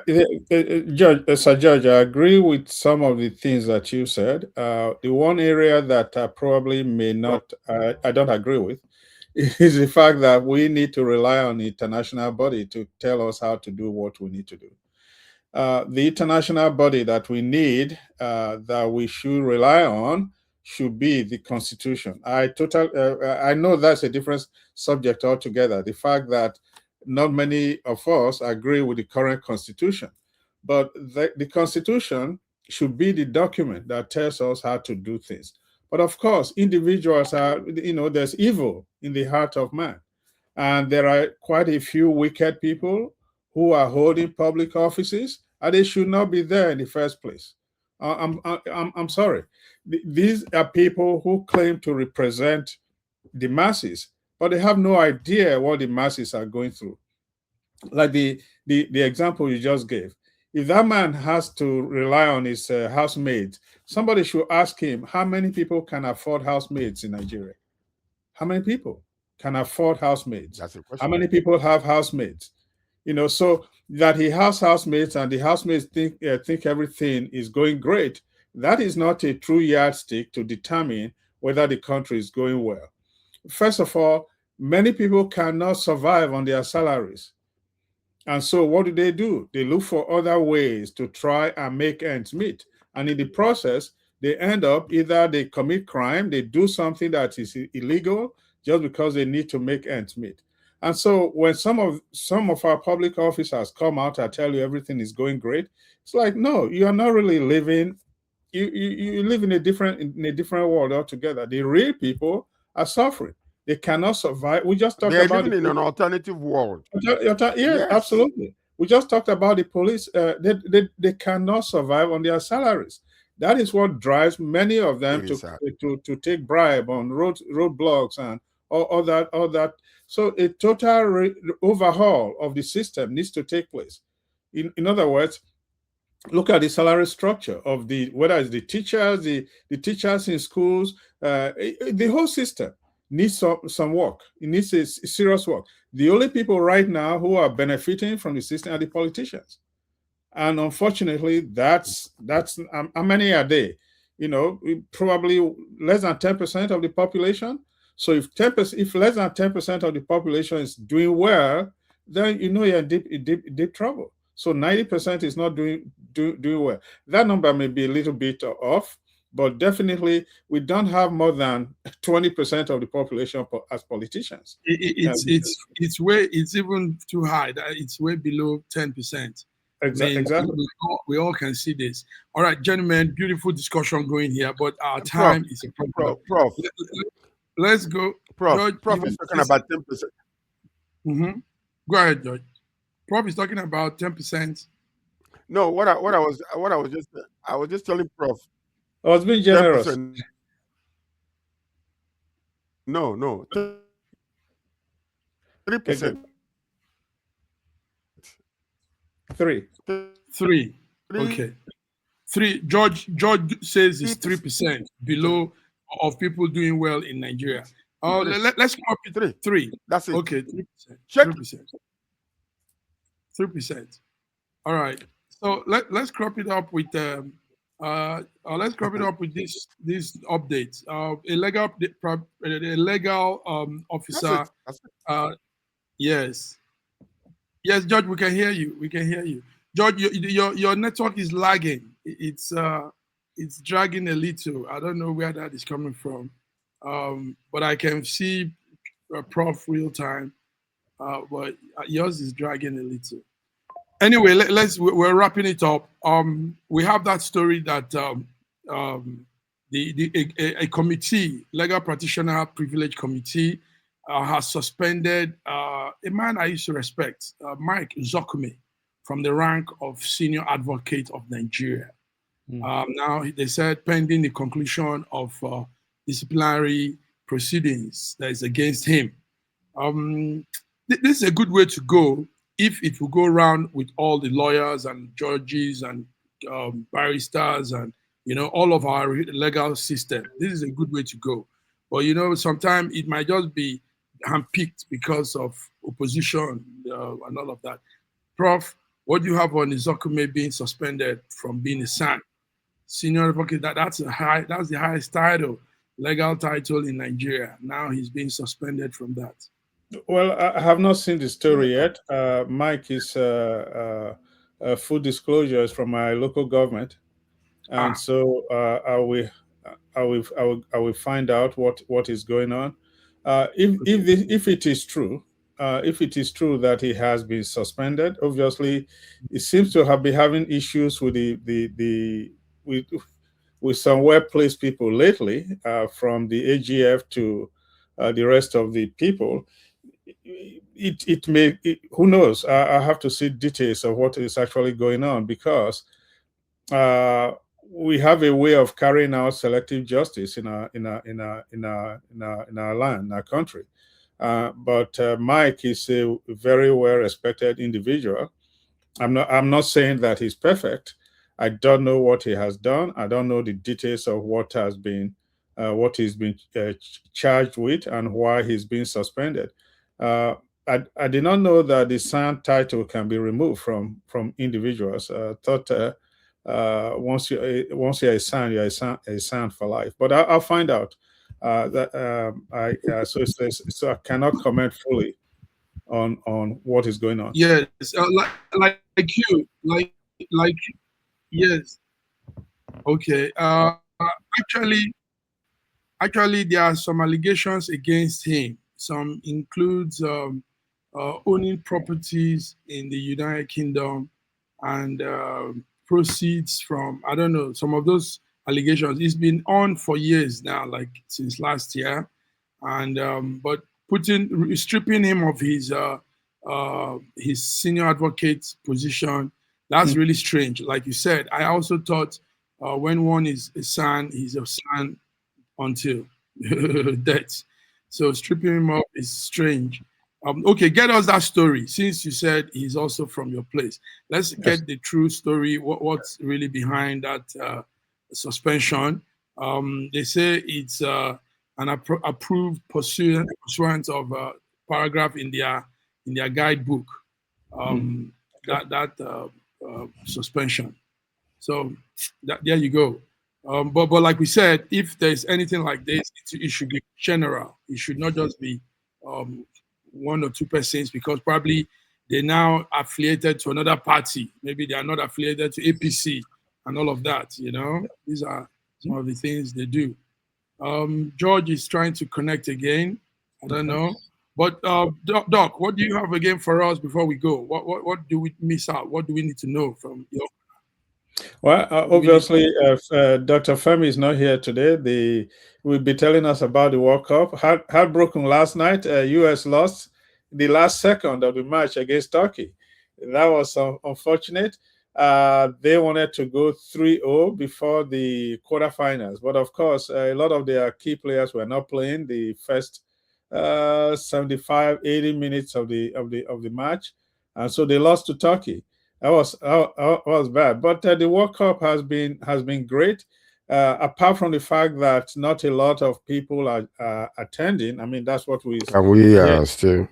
Yeah, Sir George, I agree with some of the things that you said. The one area that I probably may not, I don't agree with, is the fact that we need to rely on the international body to tell us how to do what we need to do. The international body that we need, that we should rely on, should be the Constitution. I know that's a different subject altogether. The fact that not many of us agree with the current Constitution, but the Constitution should be the document that tells us how to do things. But of course, individuals are, there's evil in the heart of man. And there are quite a few wicked people who are holding public offices, and they should not be there in the first place. I'm sorry. These are people who claim to represent the masses, but they have no idea what the masses are going through. Like the example you just gave. If that man has to rely on his housemaids, somebody should ask him, how many people can afford housemaids in Nigeria? How many people can afford housemaids? That's a question. How many people have housemaids? So that he has housemates and the housemates think everything is going great, that is not a true yardstick to determine whether the country is going well. First of all, many people cannot survive on their salaries. And so what do? They look for other ways to try and make ends meet. And in the process, they end up either they commit crime, they do something that is illegal just because they need to make ends meet. And so when some of our public officers come out and tell you everything is going great, it's like, no, you are not really living. You live in a different world altogether. The real people are suffering. They cannot survive. We just talked about they're living in an alternative world. Yes, absolutely. We just talked about the police. They cannot survive on their salaries. That is what drives many of them to take bribe on roadblocks and all that. So a total overhaul of the system needs to take place. In other words, look at the salary structure of whether it's the teachers, the teachers in schools, the whole system needs some work. It needs a serious work. The only people right now who are benefiting from the system are the politicians. And unfortunately, that's how many are they? Probably less than 10% of the population. So if less than 10% of the population is doing well, then you're in deep trouble. So 90% is not doing well. That number may be a little bit off, but definitely we don't have more than 20% of the population as politicians. It's even too high. It's way below 10%. Exactly. We all can see this. All right, gentlemen, beautiful discussion going here, but our time is a problem. Prof. Let's go. Prof is talking about 10%. Mm-hmm. Go ahead, George. Prof is talking about 10%. No, I was just telling Prof. I was being generous. 10%. No. 3%. 3. Okay. 3. George says it's 3% below of people doing well in Nigeria. Oh, let's crop it. Three. That's it. Okay, 3%. Check 3%. 3%. All right. So let's crop it up with let's crop it up with this update. A legal officer. That's it. Yes. Yes, George, we can hear you. We can hear you. George, your network is lagging. It's dragging a little. I don't know where that is coming from. But I can see Prof real time. But yours is dragging a little. Anyway, we're wrapping it up. We have that story that a committee, legal practitioner privilege committee, has suspended a man I used to respect, Mike Zokume, from the rank of senior advocate of Nigeria. Now they said pending the conclusion of disciplinary proceedings that is against him. This is a good way to go if it will go around with all the lawyers and judges and barristers and all of our legal system. This is a good way to go. But sometimes it might just be handpicked because of opposition and all of that. Prof, what do you have on Zokume being suspended from being a SAN? Senior advocate, that's the highest title, legal title in Nigeria. Now he's being suspended from that. Well, I have not seen the story yet. Mike is full disclosure is from my local government, and so I will find out what is going on. If it is true, that he has been suspended, obviously, it seems to have been having issues with with some well-placed people lately, from the AGF to the rest of the people. Who knows? I have to see details of what is actually going on, because we have a way of carrying out selective justice in our land, in our country. But Mike is a very well respected individual. I'm not saying that he's perfect. I don't know what he has done. I don't know the details of what he's been charged with and why he's been suspended. I did not know that the SAN title can be removed from individuals. Thought once you're a SAN, you're a SAN for life. But I'll find out. So I cannot comment fully on what is going on. Yes, like yes. Okay. Actually, there are some allegations against him. Some includes owning properties in the United Kingdom and proceeds from, I don't know, some of those allegations. It's been on for years now, like since last year, and but stripping him of his senior advocate position, that's really strange. Like you said, I also thought when one is a SAN, he's a SAN until death. So stripping him up is strange. Okay, get us that story. Since you said he's also from your place, let's get the true story. What's really behind that suspension? They say it's an approved pursuant of a paragraph in their guidebook. That suspension. So there you go. But like we said, if there's anything like this, it should be general. It should not just be 1 or 2 persons, because probably they're now affiliated to another party. Maybe they are not affiliated to APC and all of that. These are some of the things they do. George is trying to connect again. I don't know. But Doc, what do you have again for us before we go? What do we miss out? What do we need to know from your? Well, obviously, Dr. Femi is not here today. They will be telling us about the World Cup. Heartbroken last night. U.S. lost the last second of the match against Turkey. That was unfortunate. They wanted to go 3-0 before the quarterfinals, but of course, a lot of their key players were not playing the first 75, 80 minutes of the match, and so they lost to Turkey. That was bad, but the World Cup has been great. apart from the fact that not a lot of people are attending, I mean, that's what we still.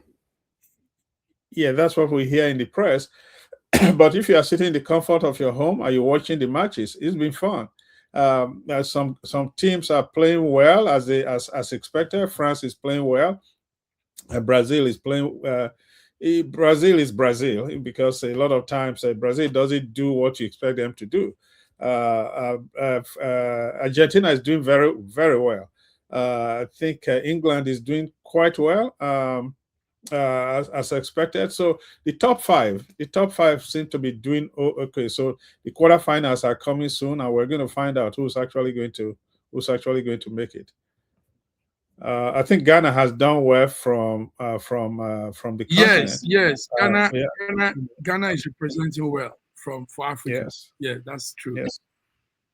Yeah, that's what we hear in the press. But if you are sitting in the comfort of your home, are you watching the matches? It's been fun. Some teams are playing well as expected. France is playing well. Brazil is playing. Brazil is Brazil, because a lot of times Brazil doesn't do what you expect them to do. Argentina is doing very, very well. I think England is doing quite well, as expected. So the top five seem to be doing okay. So the quarterfinals are coming soon, and we're going to find out who's actually going to make it. I think Ghana has done well from the continent. Yes. Ghana is representing well for Africa. Yes. Yeah, that's true. Yes.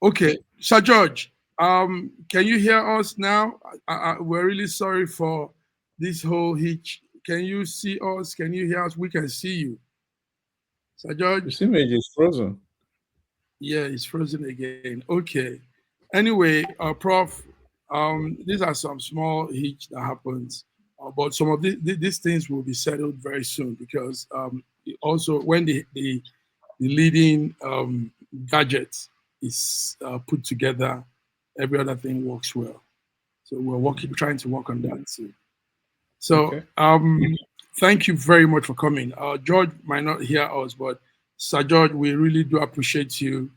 Okay, Sir George, can you hear us now? We're really sorry for this whole hitch. Can you see us? Can you hear us? We can see you. Sir George? This image is frozen. Yeah, it's frozen again. Okay. Anyway, Prof, these are some small hitch that happens, but some of these things will be settled very soon, because also when the leading gadget is put together, every other thing works well. So we're trying to work on that too. So okay. Thank you very much for coming. George might not hear us, but Sir George, we really do appreciate you,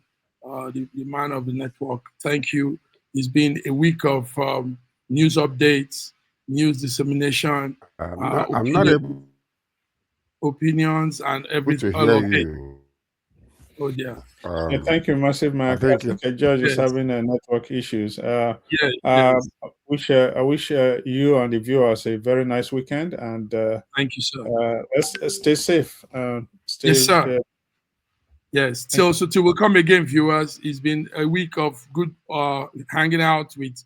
the man of the network. Thank you. It's been a week of news updates, news dissemination, I'm not able opinions, and everything. to hear you. Oh dear. Thank you, Massive Mark. I think George is having network issues. I wish you and the viewers a very nice weekend, and thank you, sir. Let's stay safe. Yes, sir. Yes. So till we'll come again, viewers. It's been a week of good hanging out with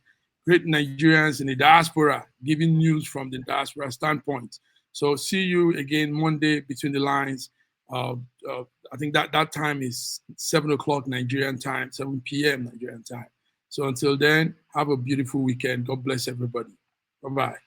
great Nigerians in the diaspora, giving news from the diaspora standpoint. So see you again Monday between the lines. I think that time is 7 o'clock Nigerian time, 7 p.m. Nigerian time. So until then, have a beautiful weekend. God bless everybody. Bye-bye.